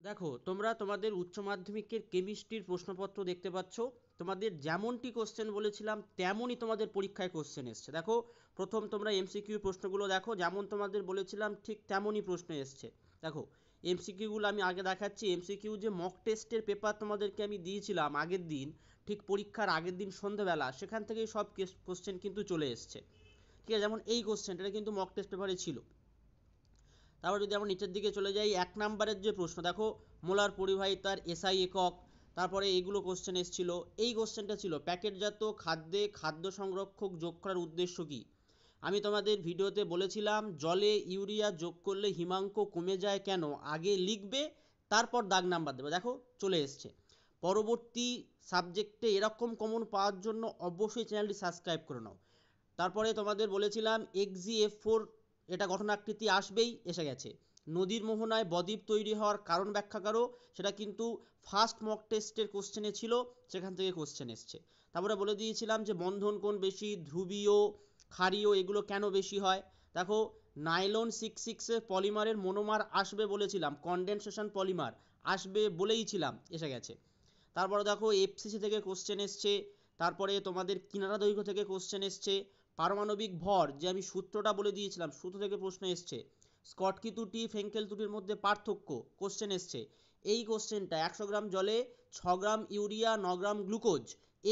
দেখো তোমরা তোমাদের উচ্চ মাধ্যমিকের কেমিস্ট্রির প্রশ্নপত্র দেখতে পাচ্ছ। তোমাদের যেমনটি কোশ্চেন বলেছিলাম তেমনই তোমাদের পরীক্ষায় কোশ্চেন এসছে। দেখো প্রথম তোমরা এমসিকিউ প্রশ্নগুলো দেখো, যেমন তোমাদের বলেছিলাম ঠিক তেমনই প্রশ্ন এসছে। দেখো এমসিকিউগুলো আমি আগে দেখাচ্ছি। এমসিকিউ যে মক টেস্টের পেপার তোমাদেরকে আমি দিয়েছিলাম আগের দিন, ঠিক পরীক্ষার আগের দিন সন্ধ্যেবেলা, সেখান থেকেই সব কোশ্চেন কিন্তু চলে এসছে। ঠিক আছে, যেমন এই কোশ্চেনটা কিন্তু মক টেস্ট পেপারে ছিল। তারপর যদি আমরা নিচের দিকে চলে যাই, 1 নম্বরের যে প্রশ্ন দেখো, মোলার পরিবাহিতার এসআই একক, তারপরে এইগুলো কোশ্চেন এসেছিল। এই কোশ্চেনটা ছিল প্যাকেটজাত খাদ্যে খাদ্য সংরক্ষক যোগ করার উদ্দেশ্য কী। আমি তোমাদের ভিডিওতে বলেছিলাম জলে ইউরিয়া যোগ করলে হিমাঙ্ক কমে যায় কেন, আগে লিখবে তারপর দাগ নাম্বার দেবে। দেখো চলে এসছে। পরবর্তী সাবজেক্টে এরকম কমন পাওয়ার জন্য অবশ্যই চ্যানেলটি সাবস্ক্রাইব করে নাও। তারপরে তোমাদের বলেছিলাম XGF4 এটা গঠনাকৃতি আসবেই, এসে গেছে। নদীর মোহনায় বদ্বীপ তৈরি হওয়ার কারণ ব্যাখ্যা করো, সেটা কিন্তু ফার্স্ট মক টেস্টের কোশ্চেনে ছিল, সেখান থেকে কোশ্চেন এসছে। তারপরে বলে দিয়েছিলাম যে বন্ধন কোণ বেশি, ধ্রুবীয় ক্ষারীয় এগুলো কেন বেশি হয়। দেখো নাইলন 66 পলিমারের মনোমার আসবে বলেছিলাম, কনডেনসেশন পলিমার আসবে বলেইছিলাম, এসে গেছে। তারপরে দেখো এফসিসি থেকে কোশ্চেন এসছে। তারপরে তোমাদের কিনারা দৈর্ঘ্য থেকে কোশ্চেন এসছে। পারমাণবিক ভর যে আমি সূত্রটা বলে দিয়েছিলাম, সূত্র থেকে প্রশ্ন এসছে। স্কটকি ত্রুটি ফ্রেঙ্কেল ত্রুটির মধ্যে পার্থক্য কোশ্চেন এসছে। এই কোশ্চেনটা 100 গ্রাম জলে 6 গ্রাম ইউরিয়া 9 গ্রাম গ্লুকোজ,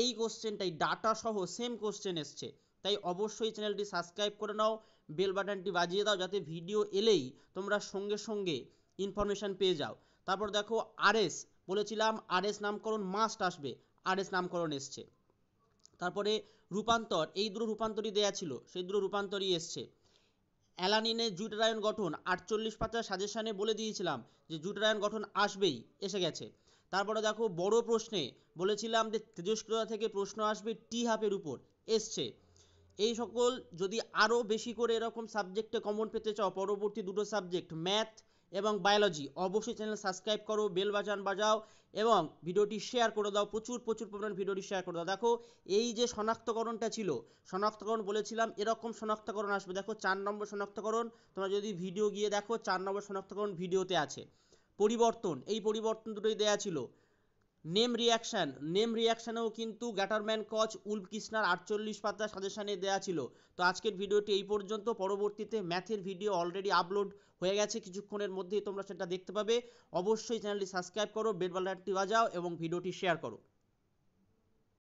এই কোশ্চেনটাই ডাটা সহ সেম কোশ্চেন এসছে। তাই অবশ্যই চ্যানেলটি সাবস্ক্রাইব করে নাও, বেল বাটনটি বাজিয়ে দাও, যাতে ভিডিও এলেই তোমরা সঙ্গে সঙ্গে ইনফরমেশান পেয়ে যাও। তারপর দেখো আরএস বলেছিলাম, আরএস নামকরণ মাস্ট আসবে, আরএস নামকরণ এসছে। তারপরে রূপান্তর, এই দুটো রূপান্তরই দেয়া ছিল, সেই দুটো রূপান্তরই এসছে। অ্যালানিনে জুট গঠন 48 পাতার সাজেশানে বলে দিয়েছিলাম যে জুট গঠন আসবেই, এসে গেছে। তারপরে দেখো বড় প্রশ্নে বলেছিলাম যে তেজস্ক্রিয়তা থেকে প্রশ্ন আসবে টি হাফের উপর, এসছে। এই সকল যদি আরও বেশি করে এরকম সাবজেক্টে কমন পেতে চাও, পরবর্তী দুটো সাবজেক্ট ম্যাথ এবং বায়োলজি, অবশ্যই চ্যানেল সাবস্ক্রাইব করো, বেল বাটন বাজাও এবং ভিডিওটি শেয়ার করে দাও, প্রচুর প্রচুর পরিমাণ ভিডিওটি শেয়ার করে দাও। দেখো এই যে শনাক্তকরণটা ছিল, শনাক্তকরণ বলেছিলাম এরকম শনাক্তকরণ আসবে। দেখো 4 নম্বর শনাক্তকরণ, তোমরা যদি ভিডিও গিয়ে দেখো 4 নম্বর শনাক্তকরণ ভিডিওতে আছে। পরিবর্তন, এই পরিবর্তন দুটোই দেয়া ছিল। নেম রিয়াকশানেও কিন্তু গ্যাটারম্যান কচ উল্ফ কৃষ্ণার 48 পাতা সাজেশানে দেওয়া ছিল। তো আজকের ভিডিওটি এই পর্যন্ত। পরবর্তীতে ম্যাথের ভিডিও অলরেডি আপলোড হয়ে গেছে, কিছুক্ষণের মধ্যেই তোমরা সেটা দেখতে পাবে। অবশ্যই চ্যানেলটি সাবস্ক্রাইব করো, বেল বাটনটি বাজাও এবং ভিডিওটি শেয়ার করো।